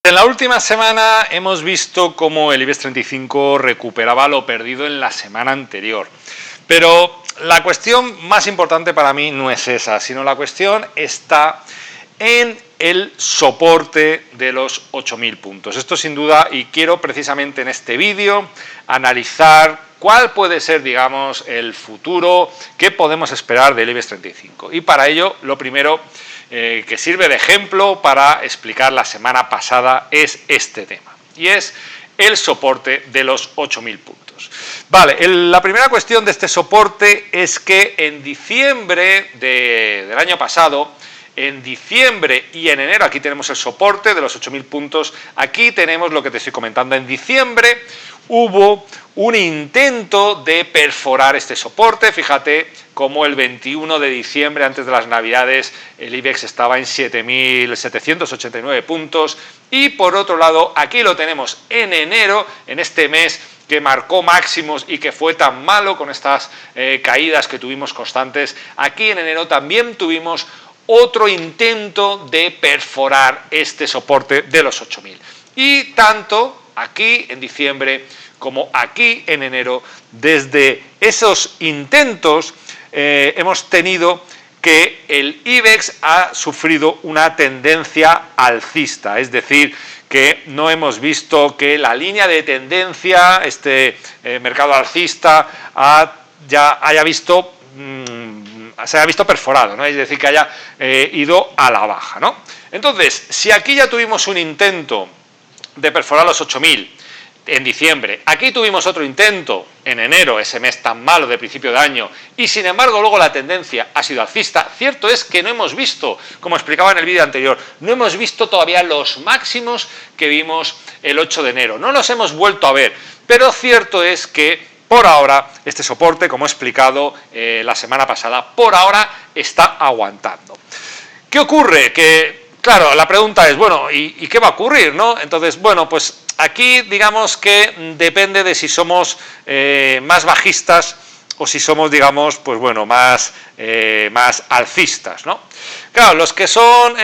En la última semana hemos visto cómo el IBEX 35 recuperaba lo perdido en la semana anterior. Pero la cuestión más importante para mí no es esa, sino la cuestión está en el soporte de los 8.000 puntos. Esto sin duda, y quiero precisamente en este vídeo analizar cuál puede ser, digamos, el futuro que podemos esperar del IBEX 35. Y para ello, lo primero que sirve de ejemplo para explicar la semana pasada es este tema, y es el soporte de los 8.000 puntos. Vale, la primera cuestión de este soporte es que en diciembre del año pasado, en diciembre y en enero, aquí tenemos el soporte de los 8.000 puntos, aquí tenemos lo que te estoy comentando. En diciembre hubo un intento de perforar este soporte. Fíjate cómo el 21 de diciembre, antes de las Navidades, el IBEX estaba en 7.789 puntos, y por otro lado, aquí lo tenemos en enero, en este mes que marcó máximos y que fue tan malo con estas caídas que tuvimos constantes. Aquí en enero también tuvimos otro intento de perforar este soporte de los 8.000. Y tanto aquí en diciembre como aquí en enero, desde esos intentos hemos tenido que el IBEX ha sufrido una tendencia alcista, es decir, que no hemos visto que la línea de tendencia, este mercado alcista, se haya visto perforado, ¿no? Es decir, que haya ido a la baja, ¿no? Entonces, si aquí ya tuvimos un intento de perforar los 8.000 en diciembre, aquí tuvimos otro intento en enero, ese mes tan malo de principio de año, y sin embargo luego la tendencia ha sido alcista, cierto es que no hemos visto, como explicaba en el vídeo anterior, no hemos visto todavía los máximos que vimos el 8 de enero, no los hemos vuelto a ver, pero cierto es que por ahora este soporte, como he explicado la semana pasada, por ahora está aguantando. ¿Qué ocurre? Que, claro, la pregunta es, bueno, ¿y qué va a ocurrir, no? Entonces, bueno, pues aquí digamos que depende de si somos más bajistas o si somos, digamos, pues bueno, más alcistas, ¿no? Claro, los que son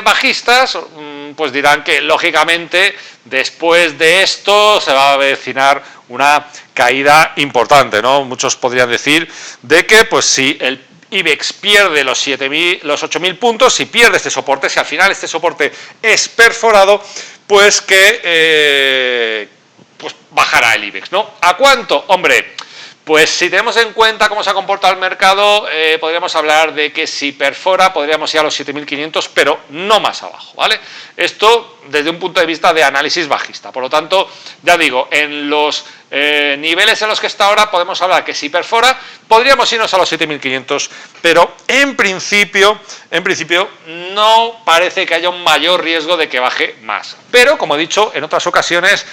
bajistas, pues dirán que lógicamente después de esto se va a avecinar una caída importante, ¿no? Muchos podrían decir de que, pues si el IBEX pierde los 8.000 puntos, si pierde este soporte, si al final este soporte es perforado, pues que pues bajará el IBEX, ¿no? ¿A cuánto? Hombre, pues si tenemos en cuenta cómo se ha comportado el mercado, podríamos hablar de que si perfora podríamos ir a los 7.500, pero no más abajo, ¿vale? Esto desde un punto de vista de análisis bajista. Por lo tanto, ya digo, en los niveles en los que está ahora podemos hablar que si perfora podríamos irnos a los 7.500, pero en principio no parece que haya un mayor riesgo de que baje más. Pero, como he dicho en otras ocasiones,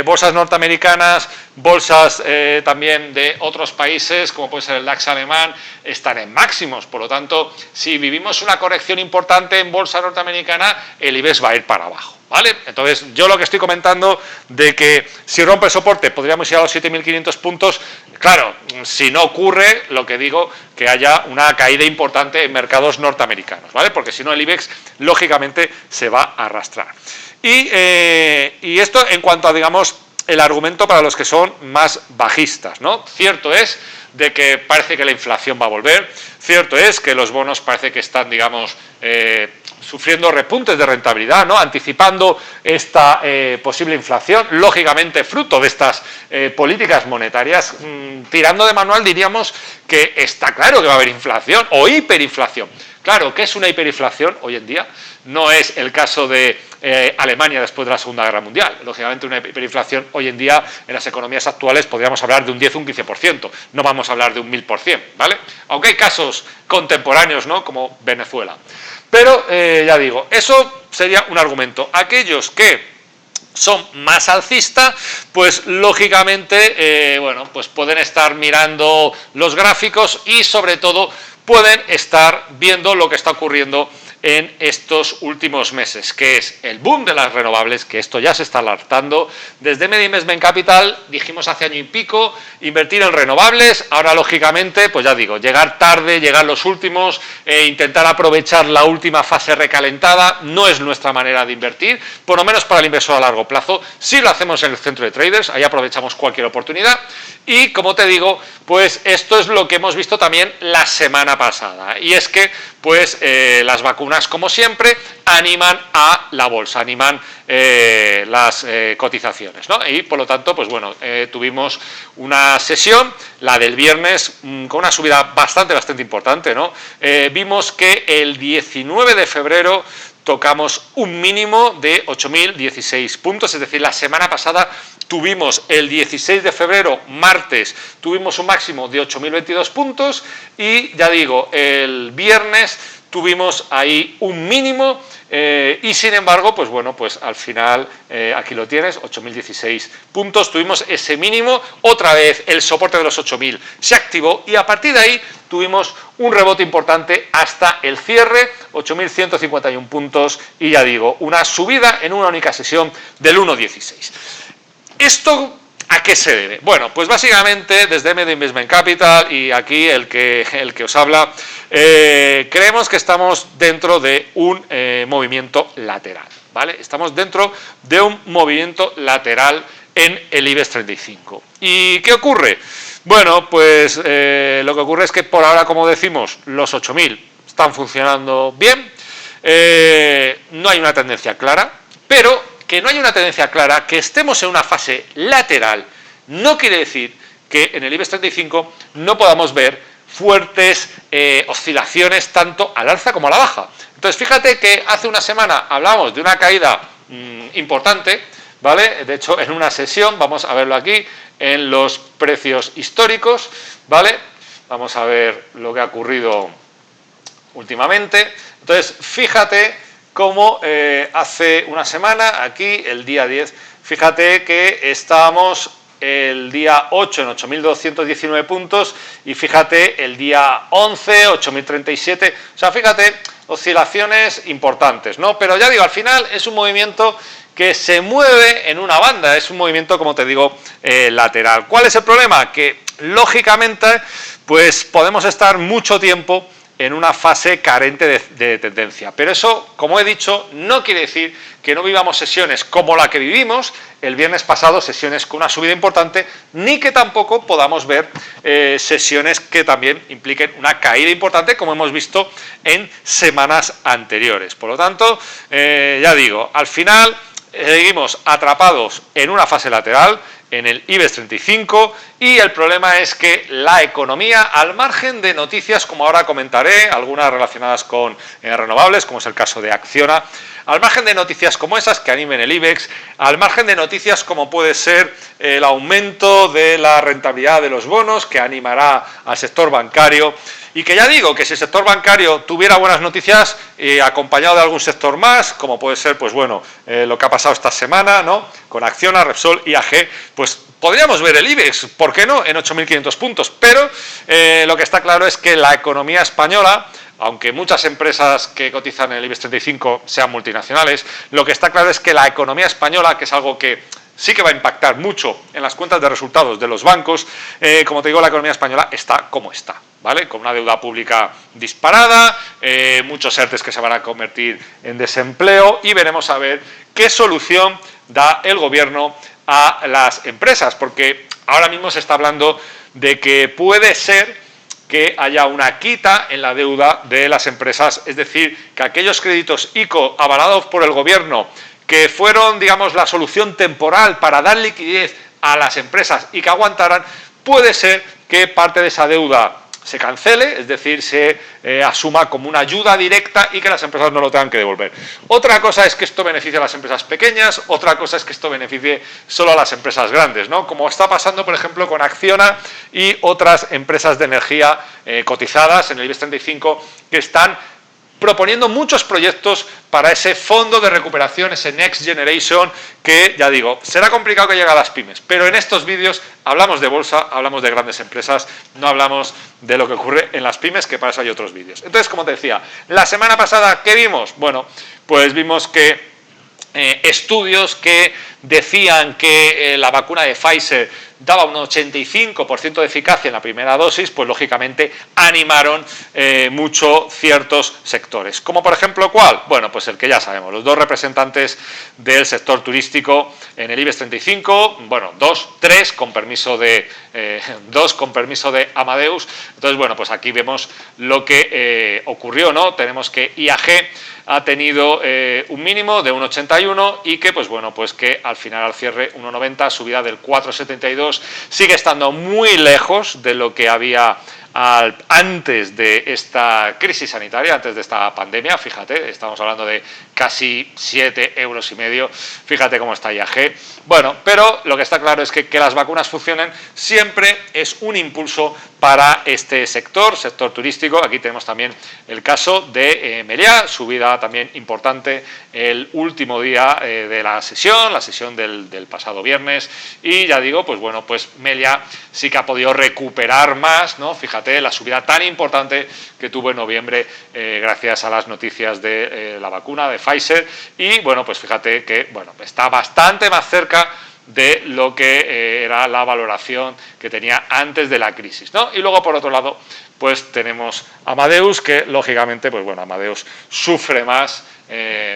bolsas norteamericanas, bolsas también de otros países, como puede ser el DAX alemán, están en máximos. Por lo tanto, si vivimos una corrección importante en bolsa norteamericana, el IBEX va a ir para abajo, ¿vale? Entonces, yo lo que estoy comentando de que si rompe el soporte podríamos ir a los 7.500 puntos, claro, si no ocurre, lo que digo, que haya una caída importante en mercados norteamericanos, ¿vale? Porque si no, el IBEX, lógicamente, se va a arrastrar. Y esto en cuanto a, digamos, el argumento para los que son más bajistas, ¿no? Cierto es de que parece que la inflación va a volver, cierto es que los bonos parece que están, digamos, sufriendo repuntes de rentabilidad, ¿no? Anticipando esta posible inflación, lógicamente fruto de estas políticas monetarias. Tirando de manual diríamos que está claro que va a haber inflación o hiperinflación. Claro, ¿qué es una hiperinflación hoy en día? No es el caso de Alemania después de la Segunda Guerra Mundial. Lógicamente, una hiperinflación hoy en día en las economías actuales podríamos hablar de un 10 o un 15%, no vamos a hablar de un 1000%, ¿vale? Aunque hay casos contemporáneos, ¿no?, como Venezuela. Pero, ya digo, eso sería un argumento. Aquellos que son más alcistas, pues lógicamente, bueno, pues pueden estar mirando los gráficos y sobre todo pueden estar viendo lo que está ocurriendo en estos últimos meses, que es el boom de las renovables, que esto ya se está alertando. Desde Media Investment Capital dijimos hace año y pico invertir en renovables. Ahora, lógicamente, pues ya digo, llegar tarde, llegar los últimos, intentar aprovechar la última fase recalentada, no es nuestra manera de invertir, por lo menos para el inversor a largo plazo. Sí lo hacemos en el centro de traders, ahí aprovechamos cualquier oportunidad y, como te digo, pues esto es lo que hemos visto también la semana pasada, y es que pues las vacunas, como siempre, animan a la bolsa, animan las cotizaciones, ¿no? Y por lo tanto, pues bueno, tuvimos una sesión, la del viernes, con una subida bastante importante, ¿no? Vimos que el 19 de febrero tocamos un mínimo de 8.016 puntos, es decir, la semana pasada tuvimos el 16 de febrero, martes, tuvimos un máximo de 8.022 puntos y, ya digo, el viernes tuvimos ahí un mínimo y, sin embargo, pues bueno, pues al final, aquí lo tienes, 8.016 puntos, tuvimos ese mínimo, otra vez el soporte de los 8.000 se activó y a partir de ahí tuvimos un rebote importante hasta el cierre, 8.151 puntos y, ya digo, una subida en una única sesión del 1.16. ¿Esto a qué se debe? Bueno, pues básicamente desde Media Investment Capital y aquí el que os habla, creemos que estamos dentro de un movimiento lateral, ¿vale? Estamos dentro de un movimiento lateral en el IBEX 35. ¿Y qué ocurre? Bueno, pues lo que ocurre es que por ahora, como decimos, los 8.000 están funcionando bien, no hay una tendencia clara, pero que no haya una tendencia clara, que estemos en una fase lateral, no quiere decir que en el IBEX 35 no podamos ver fuertes oscilaciones tanto al alza como a la baja. Entonces, fíjate que hace una semana hablamos de una caída importante, ¿vale? De hecho, en una sesión, vamos a verlo aquí, en los precios históricos, ¿vale? Vamos a ver lo que ha ocurrido últimamente. Entonces, fíjate cómo hace una semana, aquí el día 10, fíjate que estábamos el día 8 en 8.219 puntos y fíjate el día 11, 8.037, o sea, fíjate, oscilaciones importantes, ¿no? Pero ya digo, al final es un movimiento que se mueve en una banda, es un movimiento, como te digo, lateral. ¿Cuál es el problema? Que, lógicamente, pues podemos estar mucho tiempo en una fase carente de tendencia. Pero eso, como he dicho, no quiere decir que no vivamos sesiones como la que vivimos el viernes pasado, sesiones con una subida importante, ni que tampoco podamos ver sesiones que también impliquen una caída importante, como hemos visto en semanas anteriores. Por lo tanto, ya digo, al final seguimos atrapados en una fase lateral, en el IBEX 35, y el problema es que la economía, al margen de noticias, como ahora comentaré, algunas relacionadas con renovables, como es el caso de Acciona, al margen de noticias como esas que animen el IBEX, al margen de noticias como puede ser el aumento de la rentabilidad de los bonos, que animará al sector bancario, y que ya digo que si el sector bancario tuviera buenas noticias, acompañado de algún sector más, como puede ser, pues bueno, lo que ha pasado esta semana, ¿no?, con Acciona, Repsol, IAG, pues podríamos ver el IBEX, ¿por qué no?, en 8.500 puntos, pero lo que está claro es que la economía española, aunque muchas empresas que cotizan en el IBEX 35 sean multinacionales, lo que está claro es que la economía española, que es algo que sí que va a impactar mucho en las cuentas de resultados de los bancos, como te digo, la economía española está como está, ¿vale? Con una deuda pública disparada, muchos ERTEs que se van a convertir en desempleo, y veremos a ver qué solución da el gobierno a las empresas, porque ahora mismo se está hablando de que puede ser que haya una quita en la deuda de las empresas, es decir, que aquellos créditos ICO avalados por el gobierno, que fueron, digamos, la solución temporal para dar liquidez a las empresas y que aguantaran, puede ser que parte de esa deuda se cancele, es decir, se asuma como una ayuda directa y que las empresas no lo tengan que devolver. Otra cosa es que esto beneficie a las empresas pequeñas, otra cosa es que esto beneficie solo a las empresas grandes, ¿no? Como está pasando, por ejemplo, con Acciona y otras empresas de energía cotizadas en el IBEX 35 que están proponiendo muchos proyectos para ese fondo de recuperación, ese Next Generation, que ya digo, será complicado que llegue a las pymes, pero en estos vídeos hablamos de bolsa, hablamos de grandes empresas, no hablamos de lo que ocurre en las pymes, que para eso hay otros vídeos. Entonces, como te decía, la semana pasada, ¿qué vimos? Bueno, pues vimos que estudios que decían que la vacuna de Pfizer daba un 85% de eficacia en la primera dosis, pues lógicamente animaron mucho ciertos sectores. Como por ejemplo, ¿cuál? Bueno, pues el que ya sabemos, los dos representantes del sector turístico en el IBEX 35, bueno, tres con permiso de Amadeus. Entonces, bueno, pues aquí vemos lo que ocurrió, ¿no? Tenemos que IAG ha tenido un mínimo de 1,81 y que, pues bueno, pues que al final al cierre 1,90, subida del 4,72, sigue estando muy lejos de lo que había antes de esta crisis sanitaria, antes de esta pandemia. Fíjate, estamos hablando de casi 7,5 €, fíjate cómo está IAG. Bueno, pero lo que está claro es que las vacunas funcionen siempre es un impulso para este sector turístico. Aquí tenemos también el caso de Meliá, subida también importante el último día de la sesión del pasado viernes, y ya digo, pues bueno, pues Meliá sí que ha podido recuperar más, ¿no? Fíjate la subida tan importante que tuvo en noviembre gracias a las noticias de la vacuna de Pfizer, y bueno, pues fíjate que bueno, está bastante más cerca de lo que era la valoración que tenía antes de la crisis, ¿no? Y luego, por otro lado, pues tenemos Amadeus, que lógicamente, pues bueno, Amadeus sufre más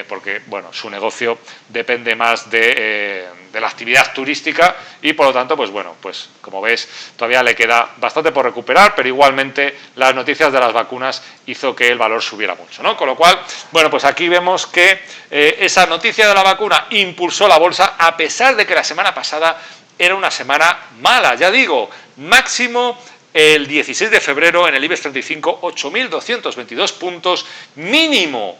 porque, bueno, su negocio depende más de la actividad turística y, por lo tanto, pues bueno, pues como ves, todavía le queda bastante por recuperar, pero igualmente las noticias de las vacunas hizo que el valor subiera mucho, ¿no? Con lo cual, bueno, pues aquí vemos que esa noticia de la vacuna impulsó la bolsa, a pesar de que la semana pasada era una semana mala, ya digo, máximo el 16 de febrero en el IBEX 35, 8.222 puntos, mínimo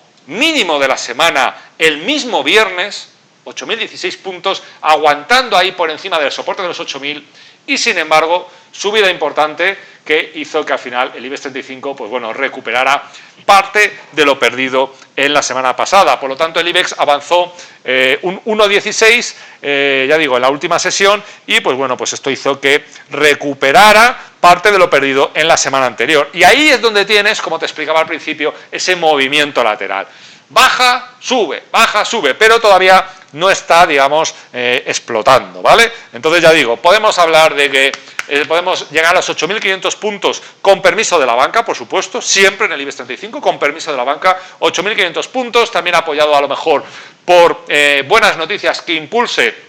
de la semana el mismo viernes, 8.016 puntos, aguantando ahí por encima del soporte de los 8.000, y sin embargo, subida importante que hizo que al final el IBEX 35, pues bueno, recuperara parte de lo perdido en la semana pasada. Por lo tanto, el IBEX avanzó un 1,16, ya digo, en la última sesión, y pues bueno, pues esto hizo que recuperara parte de lo perdido en la semana anterior. Y ahí es donde tienes, como te explicaba al principio, ese movimiento lateral. Baja, sube, pero todavía no está, digamos, explotando, ¿vale? Entonces, ya digo, podemos hablar de que podemos llegar a los 8.500 puntos con permiso de la banca, por supuesto, siempre en el IBEX 35, con permiso de la banca, 8.500 puntos, también apoyado a lo mejor por buenas noticias que impulse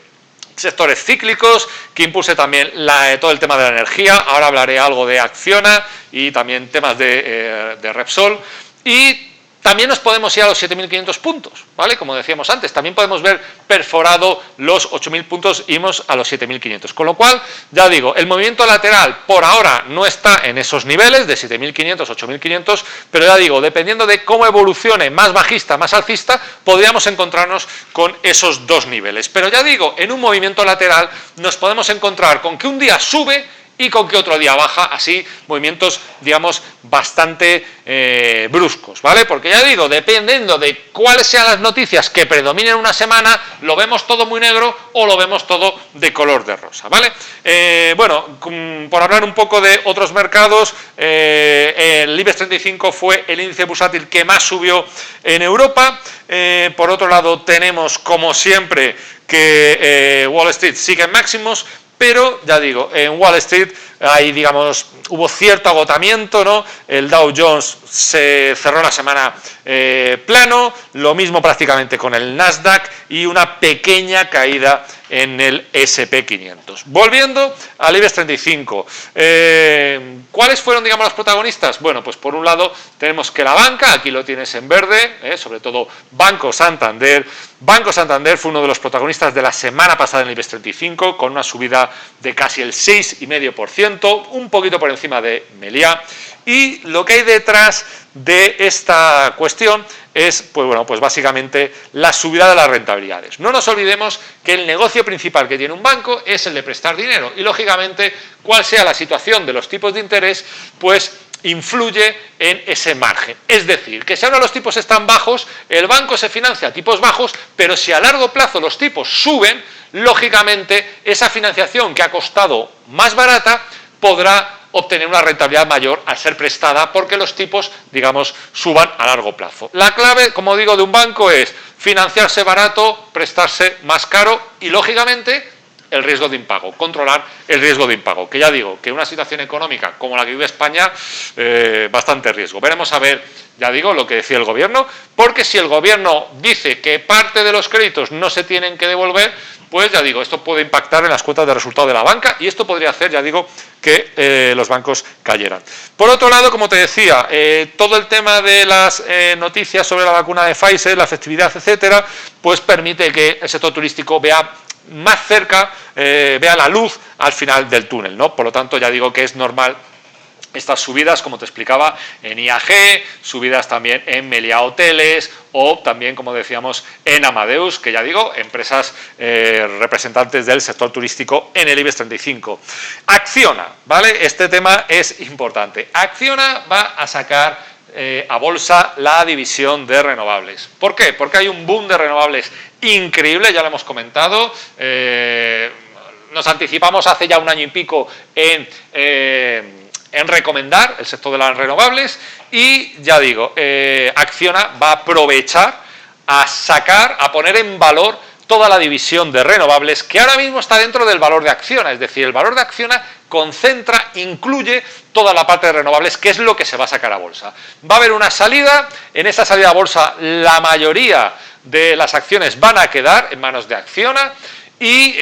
sectores cíclicos, que impulse también todo el tema de la energía. Ahora hablaré algo de Acciona y también temas de Repsol, y también nos podemos ir a los 7.500 puntos, ¿vale? Como decíamos antes, también podemos ver perforado los 8.000 puntos, irnos a los 7.500. Con lo cual, ya digo, el movimiento lateral por ahora no está en esos niveles de 7.500, 8.500, pero ya digo, dependiendo de cómo evolucione, más bajista, más alcista, podríamos encontrarnos con esos dos niveles. Pero ya digo, en un movimiento lateral nos podemos encontrar con que un día sube y con que otro día baja, así, movimientos, digamos, bastante bruscos, ¿vale? Porque ya digo, dependiendo de cuáles sean las noticias que predominen una semana, lo vemos todo muy negro o lo vemos todo de color de rosa, ¿vale? Bueno, por hablar un poco de otros mercados, el IBEX 35 fue el índice bursátil que más subió en Europa. Por otro lado, tenemos, como siempre, que Wall Street sigue en máximos, pero ya digo, en Wall Street ahí, digamos, hubo cierto agotamiento, ¿no? El Dow Jones se cerró la semana plano, lo mismo prácticamente con el Nasdaq, y una pequeña caída en el S&P 500. Volviendo al IBEX 35, ¿cuáles fueron, digamos, los protagonistas? Bueno, pues por un lado tenemos que la banca, aquí lo tienes en verde, sobre todo Banco Santander. Banco Santander fue uno de los protagonistas de la semana pasada en el IBEX 35, con una subida de casi el 6,5%, un poquito por encima de Meliá. Y lo que hay detrás de esta cuestión es, pues bueno, pues básicamente la subida de las rentabilidades. No nos olvidemos que el negocio principal que tiene un banco es el de prestar dinero, y lógicamente, cual sea la situación de los tipos de interés, pues influye en ese margen. Es decir, que si ahora los tipos están bajos, el banco se financia a tipos bajos, pero si a largo plazo los tipos suben, lógicamente esa financiación que ha costado más barata podrá obtener una rentabilidad mayor al ser prestada porque los tipos, digamos, suban a largo plazo. La clave, como digo, de un banco es financiarse barato, prestarse más caro y, lógicamente, el riesgo de impago, controlar el riesgo de impago, que ya digo, que una situación económica como la que vive España, bastante riesgo. Veremos a ver, ya digo, lo que decía el gobierno, porque si el gobierno dice que parte de los créditos no se tienen que devolver, pues ya digo, esto puede impactar en las cuotas de resultado de la banca y esto podría hacer, ya digo, que los bancos cayeran. Por otro lado, como te decía, todo el tema de las noticias sobre la vacuna de Pfizer, la efectividad, etcétera, pues permite que el sector turístico vea más cerca, vea la luz al final del túnel, ¿no? Por lo tanto, ya digo que es normal estas subidas, como te explicaba, en IAG, subidas también en Meliá Hoteles o también, como decíamos, en Amadeus, que ya digo, empresas representantes del sector turístico en el IBEX 35. Acciona, ¿vale? Este tema es importante. Acciona va a sacar a bolsa la división de renovables. ¿Por qué? Porque hay un boom de renovables increíble, ya lo hemos comentado. Nos anticipamos hace ya un año y pico en recomendar el sector de las renovables y ya digo, Acciona va a aprovechar a sacar, a poner en valor toda la división de renovables que ahora mismo está dentro del valor de Acciona, es decir, el valor de Acciona concentra, incluye toda la parte de renovables, que es lo que se va a sacar a bolsa. Va a haber una salida, en esa salida a bolsa la mayoría de las acciones van a quedar en manos de Acciona y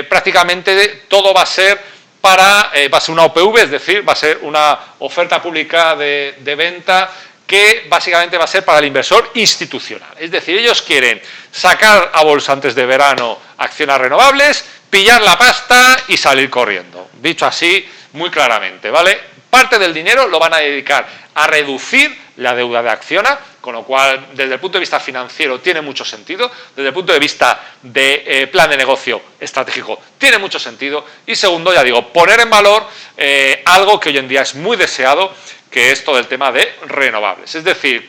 prácticamente todo va a ser va a ser una OPV, es decir, va a ser una oferta pública de venta que básicamente va a ser para el inversor institucional. Es decir, ellos quieren sacar a bolsa antes de verano acciones renovables, pillar la pasta y salir corriendo. Dicho así, muy claramente, ¿vale? Parte del dinero lo van a dedicar a reducir la deuda de Acciona, con lo cual, desde el punto de vista financiero, tiene mucho sentido, desde el punto de vista de plan de negocio estratégico, tiene mucho sentido, y segundo, ya digo, poner en valor algo que hoy en día es muy deseado, que es todo el tema de renovables. Es decir,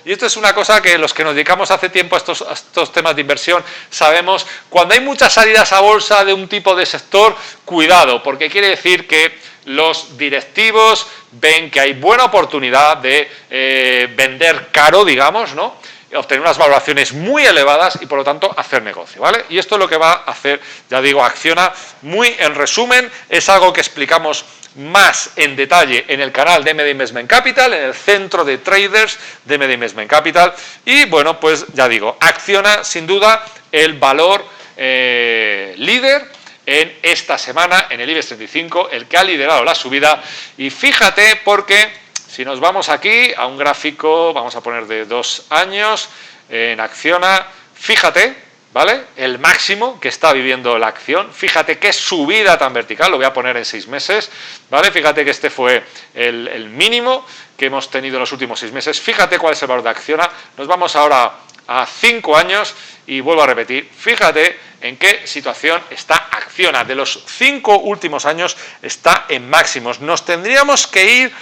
y esto es una cosa que los que nos dedicamos hace tiempo a estos temas de inversión sabemos, cuando hay muchas salidas a bolsa de un tipo de sector, cuidado, porque quiere decir que los directivos ven que hay buena oportunidad de vender caro, digamos, ¿no? Obtener unas valoraciones muy elevadas y por lo tanto hacer negocio, ¿vale? Y esto es lo que va a hacer, ya digo, Acciona. Muy en resumen, es algo que explicamos más en detalle en el canal de MD Investment Capital, en el centro de traders de MD Investment Capital. Y bueno, pues ya digo, Acciona sin duda el valor líder en esta semana en el IBEX 35, el que ha liderado la subida. Y fíjate, porque si nos vamos aquí a un gráfico, vamos a poner de 2 años, en Acciona, fíjate, ¿vale? El máximo que está viviendo la acción, fíjate qué subida tan vertical, lo voy a poner en 6 meses, ¿vale? Fíjate que este fue el mínimo que hemos tenido en los últimos 6 meses, fíjate cuál es el valor de Acciona. Nos vamos ahora a 5 años y vuelvo a repetir, fíjate en qué situación está Acciona. De los 5 últimos años está en máximos. Nos tendríamos que ir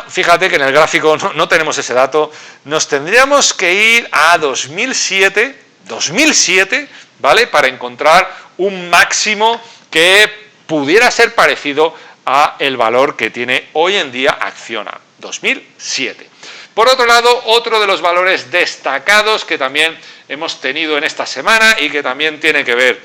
fíjate que en el gráfico no tenemos ese dato, nos tendríamos que ir a 2007, ¿vale? Para encontrar un máximo que pudiera ser parecido a el valor que tiene hoy en día Acciona, 2007. Por otro lado, otro de los valores destacados que también hemos tenido en esta semana y que también tiene que ver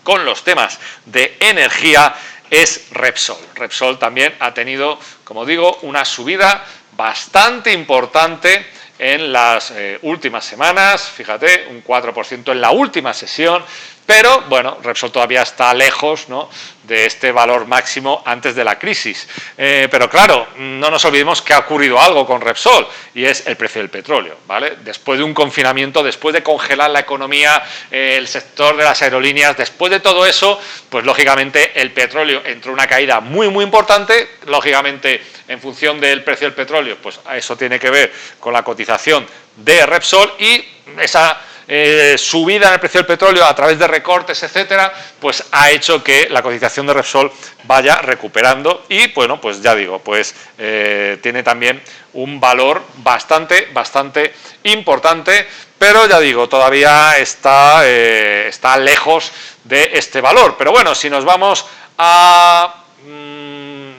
con los temas de energía es Repsol. Repsol también ha tenido, como digo, una subida bastante importante en las últimas semanas, fíjate, un 4% en la última sesión, pero bueno, Repsol todavía está lejos, ¿no?, de este valor máximo antes de la crisis. Pero claro, no nos olvidemos que ha ocurrido algo con Repsol y es el precio del petróleo, ¿vale? Después de un confinamiento, después de congelar la economía, el sector de las aerolíneas, después de todo eso, pues lógicamente el petróleo entró en una caída muy importante, lógicamente en función del precio del petróleo, pues eso tiene que ver con la cotización de Repsol y esa subida en el precio del petróleo a través de recortes, etcétera, pues ha hecho que la cotización de Repsol vaya recuperando y, bueno, pues ya digo, pues tiene también un valor bastante importante, pero ya digo, todavía está lejos de este valor. Pero bueno, si nos vamos a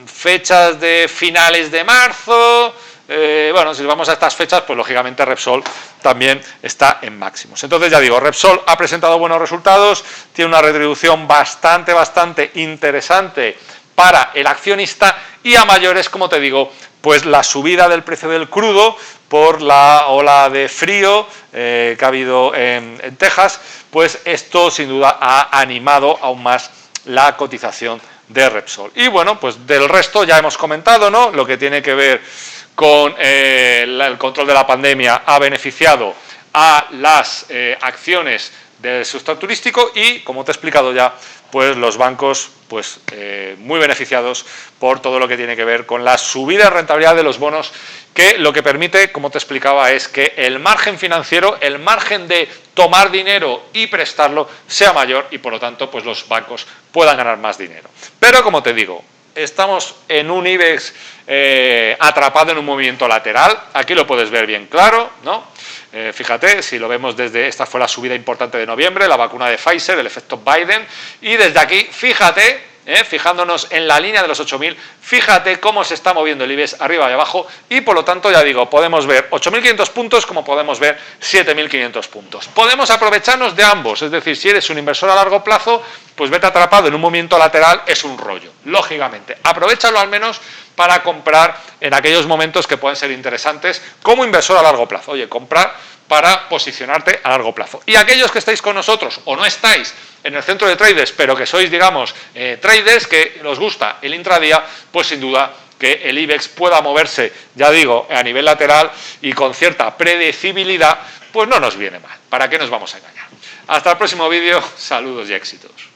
fechas de finales de marzo, bueno, si vamos a estas fechas, pues lógicamente Repsol también está en máximos. Entonces ya digo, Repsol ha presentado buenos resultados, tiene una retribución bastante interesante para el accionista y a mayores, como te digo, pues la subida del precio del crudo por la ola de frío que ha habido en Texas, pues esto sin duda ha animado aún más la cotización de Repsol. Y bueno, pues del resto ya hemos comentado, ¿no? Lo que tiene que ver con el control de la pandemia ha beneficiado a las acciones del sector turístico y, como te he explicado ya, pues los bancos pues muy beneficiados por todo lo que tiene que ver con la subida de rentabilidad de los bonos, que lo que permite, como te explicaba, es que el margen financiero, el margen de tomar dinero y prestarlo sea mayor y por lo tanto pues los bancos puedan ganar más dinero. Pero como te digo, estamos en un IBEX atrapado en un movimiento lateral, aquí lo puedes ver bien claro, ¿no? Fíjate, si lo vemos desde, esta fue la subida importante de noviembre, la vacuna de Pfizer, el efecto Biden, y desde aquí, fíjate, fijándonos en la línea de los 8.000, fíjate cómo se está moviendo el IBEX arriba y abajo, y por lo tanto, ya digo, podemos ver 8.500 puntos como podemos ver 7.500 puntos. Podemos aprovecharnos de ambos, es decir, si eres un inversor a largo plazo, pues vete atrapado en un movimiento lateral, es un rollo, lógicamente. Aprovéchalo al menos para comprar en aquellos momentos que pueden ser interesantes como inversor a largo plazo. Oye, comprar para posicionarte a largo plazo. Y aquellos que estáis con nosotros o no estáis en el centro de traders, pero que sois, digamos, traders que os gusta el intradía, pues sin duda que el IBEX pueda moverse, ya digo, a nivel lateral y con cierta predecibilidad, pues no nos viene mal. ¿Para qué nos vamos a engañar? Hasta el próximo vídeo, saludos y éxitos.